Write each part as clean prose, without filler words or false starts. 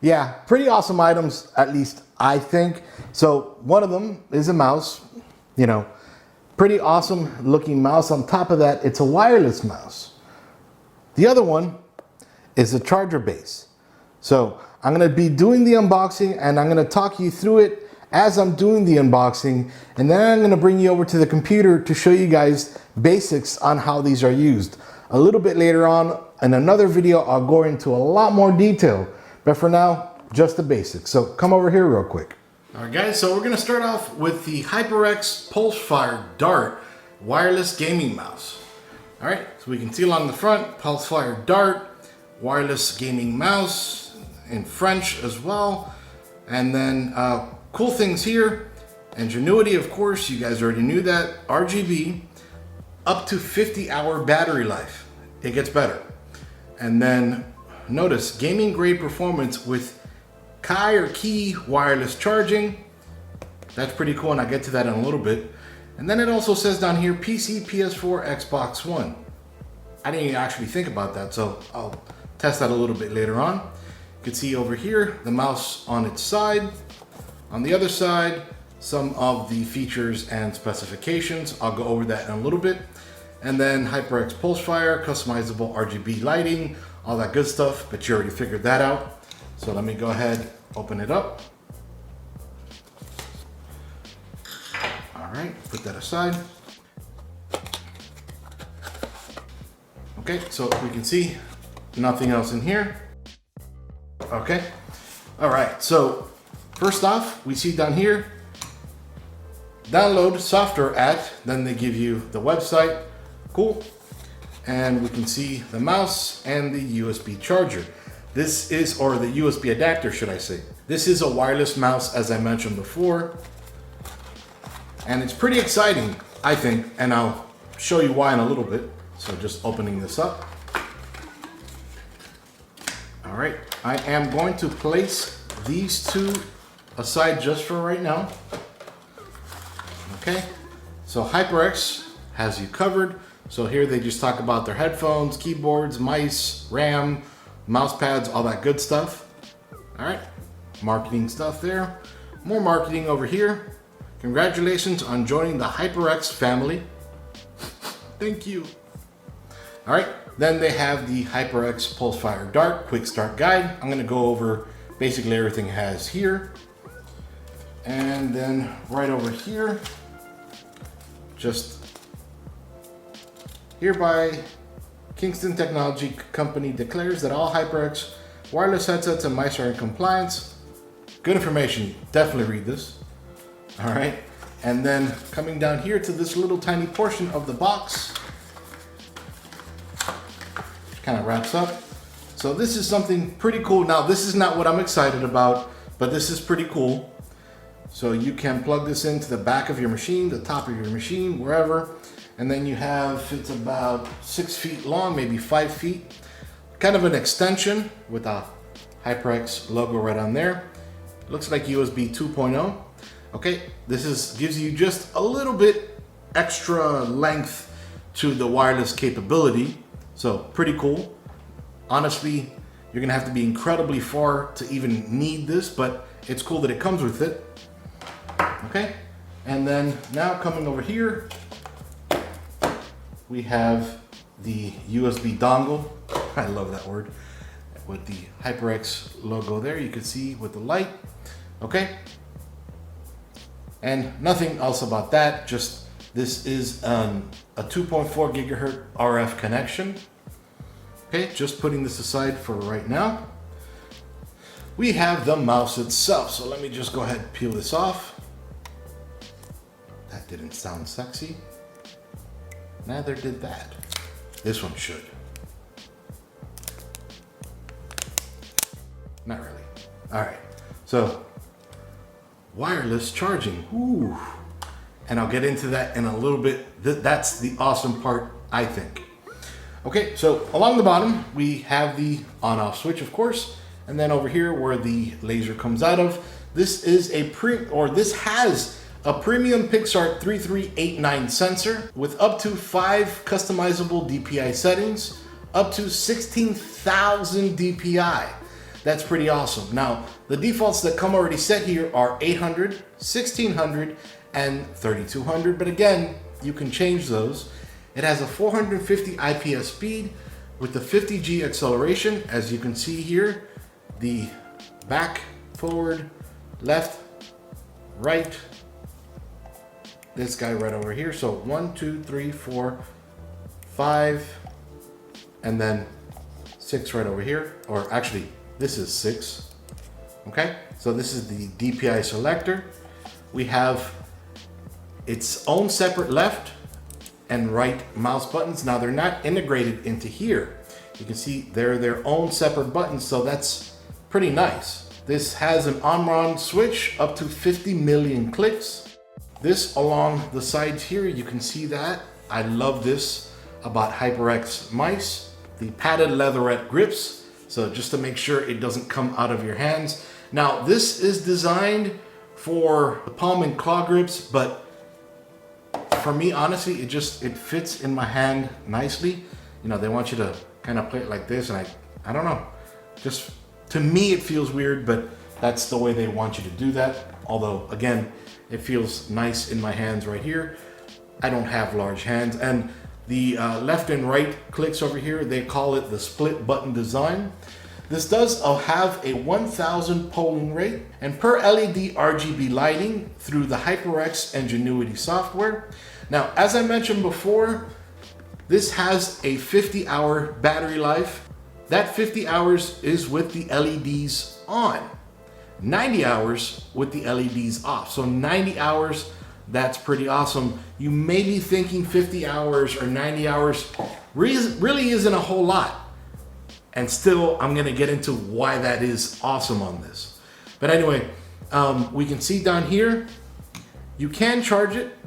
Yeah, pretty awesome items, at least I think. So one of them is a mouse, you know, pretty awesome looking mouse. On top of that, it's a wireless mouse. The other one is a charger base. So I'm gonna be doing the unboxing and I'm gonna talk you through it as I'm doing the unboxing. And then I'm gonna bring you over to the computer to show you guys basics on how these are used. A little bit later on in another video, I'll go into a lot more detail. But for now, just the basics. So come over here real quick. All right, guys, so we're gonna start off with the HyperX Pulsefire Dart wireless gaming mouse. All right, so we can see along the front, Pulsefire Dart, wireless gaming mouse in French as well. And then cool things here, Ingenuity, of course, you guys already knew that, RGB, up to 50-hour battery life. It gets better. And then notice gaming grade performance with key wireless charging. That's pretty cool, and I'll get to that in a little bit. And then it also says down here PC, PS4, Xbox One. I didn't even actually think about that, so I'll test that a little bit later on. You can see over here the mouse on its side. On the other side, some of the features and specifications. I'll go over that in a little bit. And then HyperX Pulsefire, customizable RGB lighting, all that good stuff, but you already figured that out. So let me go ahead, open it up. All right, put that aside. Okay, so we can see nothing else in here. Okay, all right, so first off, we see down here, download software at, then they give you the website. Cool. And we can see the mouse and the USB charger. This is, or the USB adapter, should I say. This is a wireless mouse, as I mentioned before. And it's pretty exciting, I think, and I'll show you why in a little bit. So just opening this up. All right, I am going to place these two aside just for right now. Okay, so HyperX has you covered. So here they just talk about their headphones, keyboards, mice, RAM, mouse pads, all that good stuff. All right, marketing stuff there. More marketing over here. Congratulations on joining the HyperX family. Thank you. All right, then they have the HyperX Pulsefire Dart Quick Start Guide. I'm gonna go over basically everything it has here. And then right over here, just hereby, Kingston Technology Company declares that all HyperX wireless headsets and mice are in compliance. Good information, definitely read this. All right, and then coming down here to this little tiny portion of the box, kind of wraps up. So this is something pretty cool. Now this is not what I'm excited about, but this is pretty cool. So you can plug this into the back of your machine, the top of your machine, wherever. And then you have, it's about 6 feet long, maybe 5 feet. Kind of an extension with a HyperX logo right on there. Looks like USB 2.0. Okay, this gives you just a little bit extra length to the wireless capability. So pretty cool. Honestly, you're gonna have to be incredibly far to even need this, but it's cool that it comes with it. Okay, and then now coming over here, we have the USB dongle. I love that word. With the HyperX logo there, you can see with the light. Okay, and nothing else about that, just this is a 2.4 gigahertz RF connection. Okay, just putting this aside for right now. We have the mouse itself, so let me just go ahead and peel this off. That didn't sound sexy. Neither did that. This one should. Not really. All right, so wireless charging. Ooh. And I'll get into that in a little bit. That's the awesome part, I think. Okay, so along the bottom, we have the on-off switch, of course. And then over here where the laser comes out of, this is this has a premium Pixar 3389 sensor with up to 5 customizable DPI settings, up to 16,000 DPI. that's pretty awesome. Now, the defaults that come already set here are 800, 1600, and 3200, but again, you can change those. It has a 450 IPS speed with the 50G acceleration, as you can see here, the back, forward, left, right, this guy right over here. So 1, 2, 3, 4, 5, and then 6 right over here, or actually this is 6. Okay, so this is the DPI selector. We have its own separate left and right mouse buttons. Now they're not integrated into here. You can see they're their own separate buttons, so that's pretty nice. This has an on-on switch up to 50 million clicks. This along the sides here, you can see that. I love this about HyperX mice. The padded leatherette grips, so just to make sure it doesn't come out of your hands. Now this is designed for the palm and claw grips, but for me, honestly, it fits in my hand nicely. You know, they want you to kind of play it like this, and I don't know. Just to me, it feels weird, but that's the way they want you to do that. Although, again, it feels nice in my hands right here. I don't have large hands, and the left and right clicks over here, they call it the split button design. This does have a 1000 polling rate, and per LED RGB lighting through the HyperX Ingenuity software. Now, as I mentioned before, this has a 50-hour battery life. That 50 hours is with the LEDs on. 90 hours with the LEDs off. So 90 hours, that's pretty awesome. You may be thinking 50 hours or 90 hours really isn't a whole lot. And still, I'm gonna get into why that is awesome on this. But anyway, we can see down here, you can charge it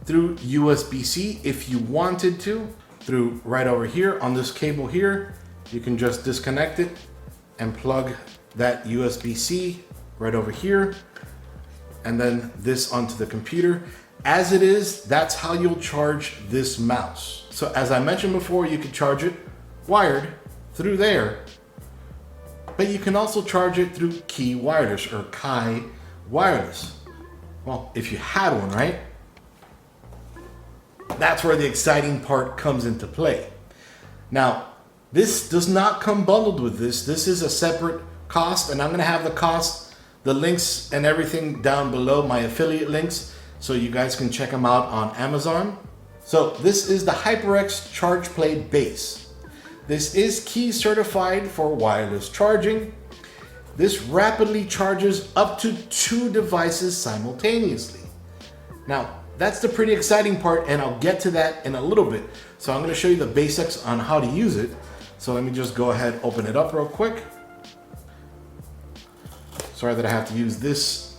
through USB-C if you wanted to, through right over here on this cable here. You can just disconnect it and plug that USB-C right over here, and then this onto the computer. As it is, that's how you'll charge this mouse. So as I mentioned before, you can charge it wired through there, but you can also charge it through Key Wireless or Kai Wireless. Well, if you had one, right? That's where the exciting part comes into play. Now, this does not come bundled with this. This is a separate cost, and I'm gonna have the cost, the links and everything down below, my affiliate links, so you guys can check them out on Amazon. So this is the HyperX ChargePlay base. This is key certified for wireless charging. This rapidly charges up to 2 devices simultaneously. Now, that's the pretty exciting part, and I'll get to that in a little bit. So I'm gonna show you the basics on how to use it. So let me just go ahead, open it up real quick. Sorry that I have to use this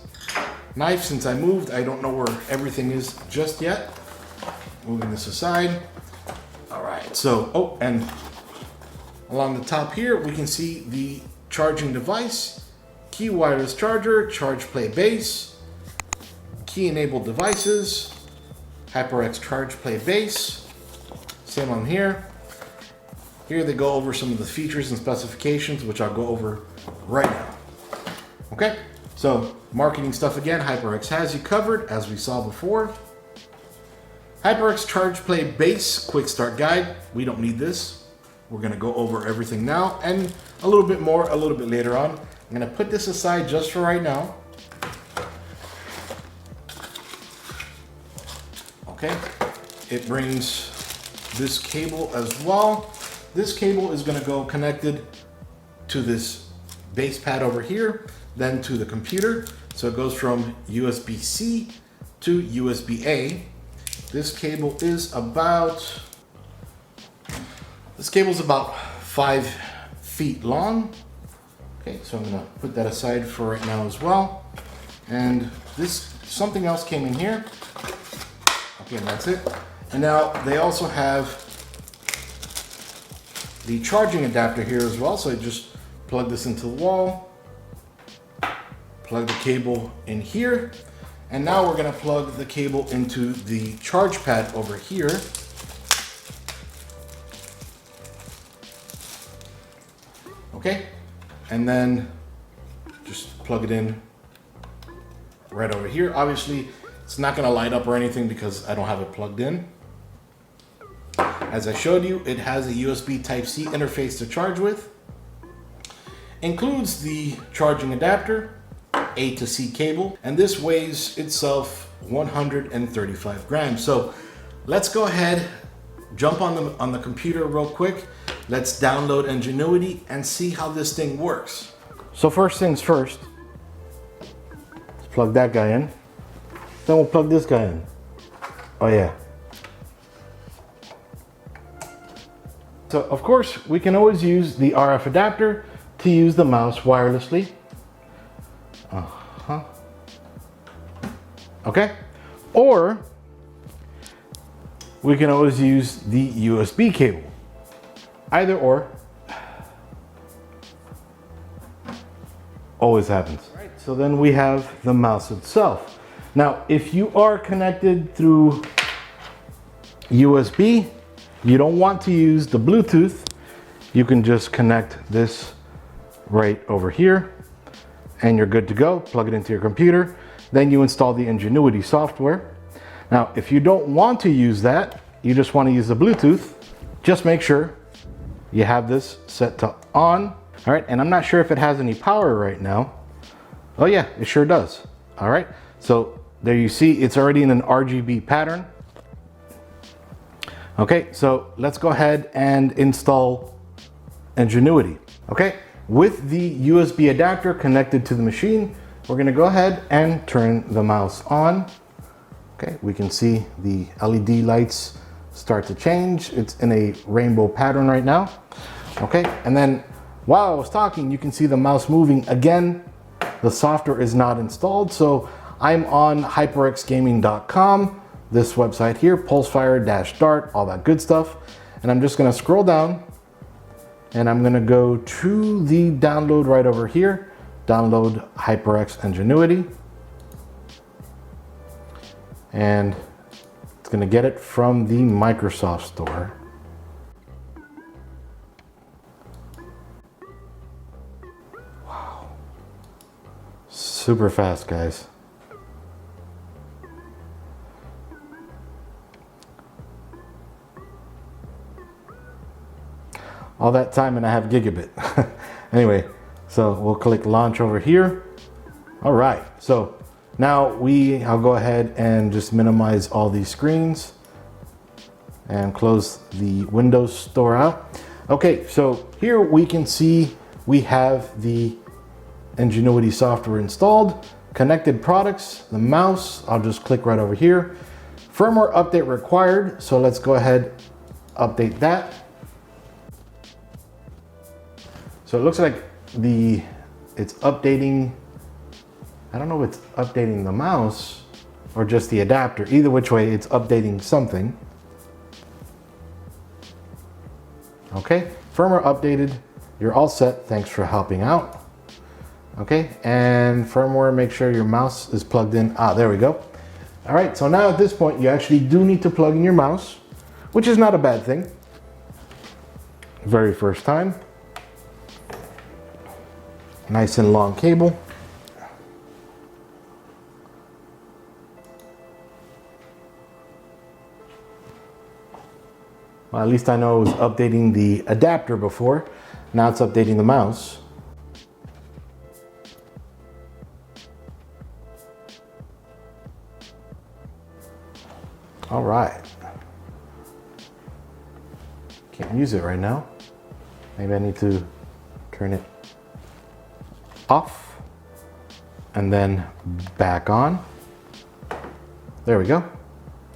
knife since I moved. I don't know where everything is just yet. Moving this aside. All right, so, and along the top here, we can see the charging device, key wireless charger, ChargePlay base, key enabled devices, HyperX ChargePlay base, same on here. Here they go over some of the features and specifications, which I'll go over right now. Okay, so marketing stuff again, HyperX has you covered, as we saw before. HyperX ChargePlay base quick start guide, we don't need this. We're gonna go over everything now and a little bit more a little bit later on. I'm gonna put this aside just for right now. Okay, it brings this cable as well. This cable is gonna go connected to this base pad over here, then to the computer. So it goes from USB-C to USB-A. This cable is about 5 feet long. Okay, so I'm gonna put that aside for right now as well. And something else came in here. Okay, and that's it. And now they also have the charging adapter here as well. So I just plug this into the wall, plug the cable in here, and now we're gonna plug the cable into the charge pad over here. Okay, and then just plug it in right over here. Obviously, it's not gonna light up or anything because I don't have it plugged in. As I showed you, it has a USB Type-C interface to charge with. Includes the charging adapter, A to C cable, and this weighs itself 135 grams. So let's go ahead, jump on the computer real quick. Let's download Ingenuity and see how this thing works. So first things first, let's plug that guy in. Then we'll plug this guy in. Oh yeah. So of course, we can always use the RF adapter to use the mouse wirelessly. Okay. Or we can always use the USB cable. Either or. Always happens. Right. So then we have the mouse itself. Now, if you are connected through USB, you don't want to use the Bluetooth, you can just connect this right over here and you're good to go. Plug it into your computer. Then you install the Ingenuity software. Now, if you don't want to use that, you just want to use the Bluetooth, just make sure you have this set to on. All right, and I'm not sure if it has any power right now. Oh yeah, it sure does. All right, so there you see, it's already in an RGB pattern. Okay, so let's go ahead and install Ingenuity. Okay, with the USB adapter connected to the machine, we're gonna go ahead and turn the mouse on. Okay, we can see the LED lights start to change. It's in a rainbow pattern right now. Okay, and then while I was talking, you can see the mouse moving again. The software is not installed, so I'm on HyperXGaming.com, this website here, Pulsefire-Dart, all that good stuff. And I'm just gonna scroll down and I'm gonna go to the download right over here, download HyperX Ingenuity. And it's gonna get it from the Microsoft Store. Wow. Super fast, guys. All that time and I have gigabit. Anyway, so we'll click launch over here. All right, so now I'll go ahead and just minimize all these screens and close the Windows Store out. Okay, so here we can see we have the Ingenuity software installed, connected products, the mouse, I'll just click right over here. Firmware update required, so let's go ahead, update that. So it looks like it's updating, I don't know if it's updating the mouse or just the adapter. Either which way, it's updating something. Okay, firmware updated. You're all set. Thanks for helping out. Okay, and firmware, make sure your mouse is plugged in. Ah, there we go. All right, so now at this point, you actually do need to plug in your mouse, which is not a bad thing. Very first time. Nice and long cable. Well, at least I know it was updating the adapter before. Now it's updating the mouse. All right. Can't use it right now. Maybe I need to turn it off and then back on. There we go.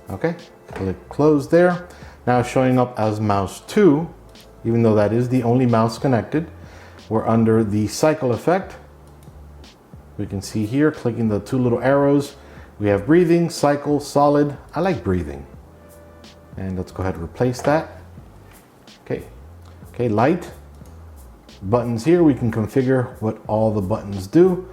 Okay, click close there. Now showing up as mouse 2, even though that is the only mouse connected. We're under the cycle effect. We can see here, clicking the two little arrows, we have breathing, cycle, solid. I like breathing. And let's go ahead and replace that. Okay, light. Buttons here, we can configure what all the buttons do.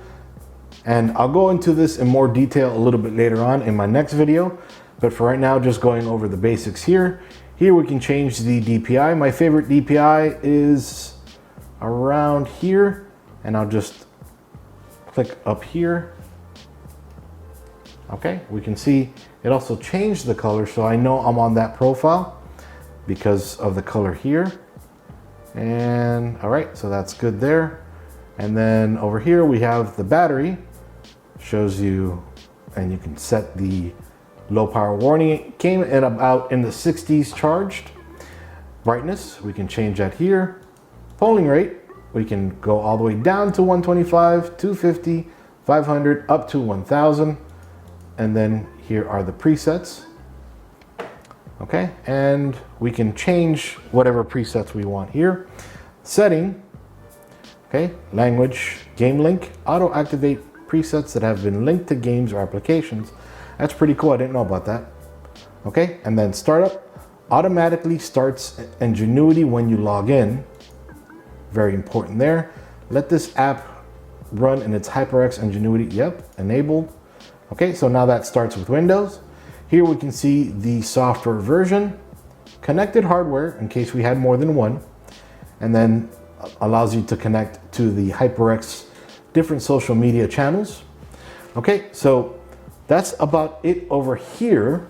And I'll go into this in more detail a little bit later on in my next video. But for right now, just going over the basics here. Here we can change the DPI. My favorite DPI is around here, and I'll just click up here. Okay, we can see it also changed the color, so I know I'm on that profile because of the color here. And all right, so that's good there. And then over here we have the battery, shows you, and you can set the low power warning. It came in about in the 60s charged. Brightness, we can change that here. Polling rate, we can go all the way down to 125, 250, 500, up to 1000. And then here are the presets. Okay, and we can change whatever presets we want here. Setting, okay, language, game link, auto activate presets that have been linked to games or applications. That's pretty cool, I didn't know about that. Okay, and then startup, automatically starts Ingenuity when you log in. Very important there. Let this app run in its HyperX Ingenuity, yep, enabled. Okay, so now that starts with Windows. Here we can see the software version, connected hardware in case we had more than one, and then allows you to connect to the HyperX different social media channels. Okay, so that's about it over here.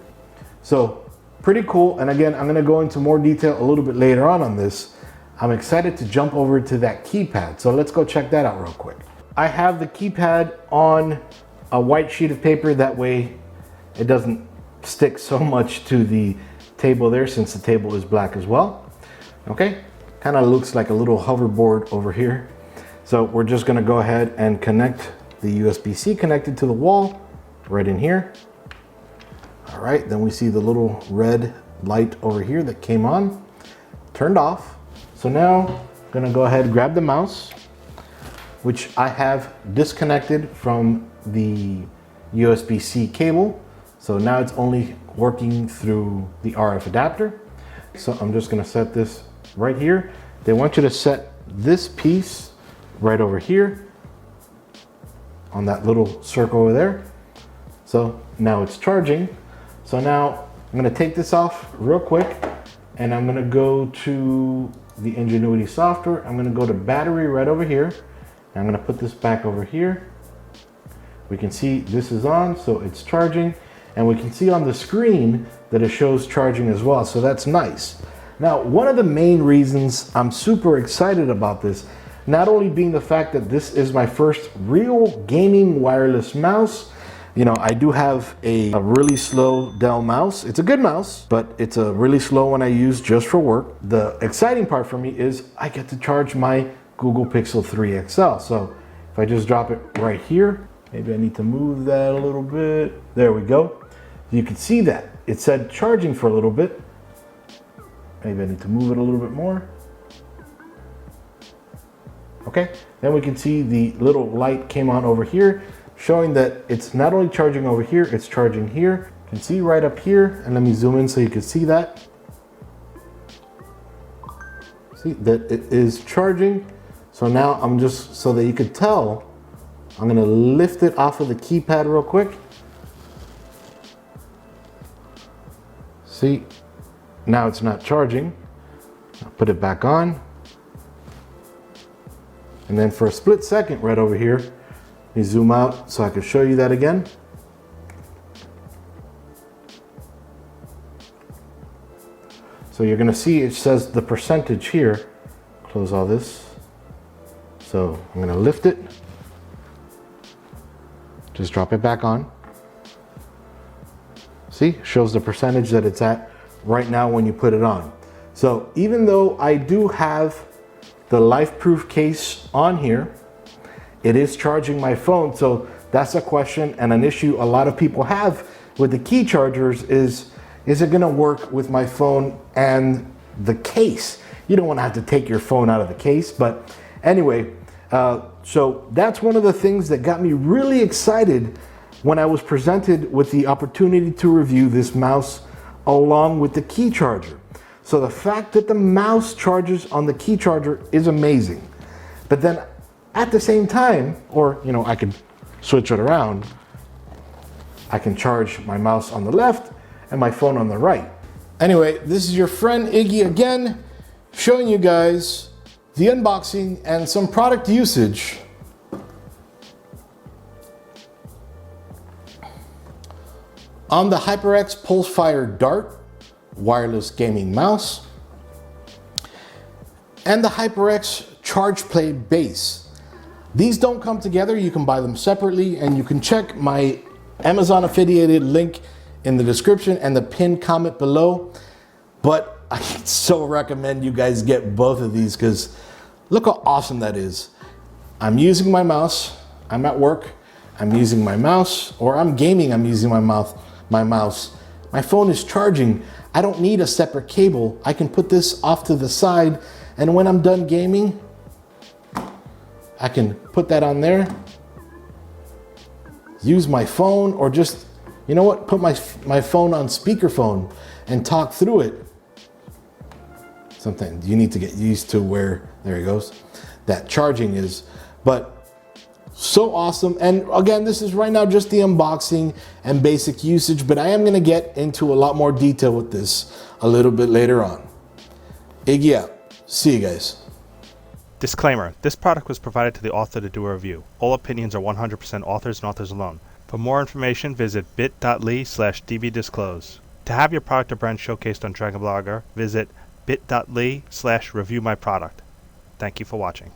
So pretty cool. And again, I'm gonna go into more detail a little bit later on this. I'm excited to jump over to that keypad. So let's go check that out real quick. I have the keypad on a white sheet of paper. That way it doesn't stick so much to the table there, since the table is black as well. Okay, kind of looks like a little hoverboard over here. So we're just gonna go ahead and connect the USB-C connected to the wall right in here. All right, then we see the little red light over here that came on, turned off. So now I'm gonna go ahead and grab the mouse, which I have disconnected from the USB-C cable. So now it's only working through the RF adapter. So I'm just gonna set this right here. They want you to set this piece right over here on that little circle over there. So now it's charging. So now I'm gonna take this off real quick, and I'm gonna go to the Ingenuity software. I'm gonna go to battery right over here. I'm gonna put this back over here. We can see this is on, so it's charging. And we can see on the screen that it shows charging as well, so that's nice. Now, one of the main reasons I'm super excited about this, not only being the fact that this is my first real gaming wireless mouse. You know, I do have a really slow Dell mouse. It's a good mouse, but it's a really slow one I use just for work. The exciting part for me is I get to charge my Google Pixel 3 XL. So if I just drop it right here, maybe I need to move that a little bit. There we go. You can see that it said charging for a little bit. Maybe I need to move it a little bit more. Okay, then we can see the little light came on over here, showing that it's not only charging over here, it's charging here. You can see right up here, and let me zoom in so you can see that. See that it is charging. So now I'm just, so that you could tell, I'm gonna lift it off of the keypad real quick. See, now it's not charging. I'll put it back on. And then for a split second right over here, let me zoom out so I can show you that again. So you're gonna see it says the percentage here. Close all this. So I'm gonna lift it. Just drop it back on. See, shows the percentage that it's at right now when you put it on. So even though I do have the LifeProof case on here, it is charging my phone. So that's a question and an issue a lot of people have with the key chargers is it gonna work with my phone and the case? You don't wanna have to take your phone out of the case, but anyway, so that's one of the things that got me really excited when I was presented with the opportunity to review this mouse along with the key charger. So the fact that the mouse charges on the key charger is amazing. But then at the same time, or you know, I could switch it around, I can charge my mouse on the left and my phone on the right. Anyway, this is your friend Iggy again, showing you guys the unboxing and some product usage. On the HyperX Pulsefire Dart wireless gaming mouse and the HyperX ChargePlay base. These don't come together, you can buy them separately, and you can check my Amazon affiliated link in the description and the pinned comment below. But I so recommend you guys get both of these because look how awesome that is. I'm using my mouse, I'm at work, I'm using my mouse, or I'm gaming, I'm using my mouse. My phone is charging. I don't need a separate cable. I can put this off to the side, and when I'm done gaming, I can put that on there, use my phone, or just, you know what, put my phone on speakerphone and talk through it. Something you need to get used to where, there it goes, that charging is. But so awesome. And again, this is right now just the unboxing and basic usage, but I am going to get into a lot more detail with this a little bit later on. Iggy out. See you guys. Disclaimer, this product was provided to the author to do a review. All opinions are 100% authors and authors alone. For more information, visit bit.ly/dbdisclose. To have your product or brand showcased on Dragon Blogger, visit bit.ly/reviewmyproduct. Thank you for watching.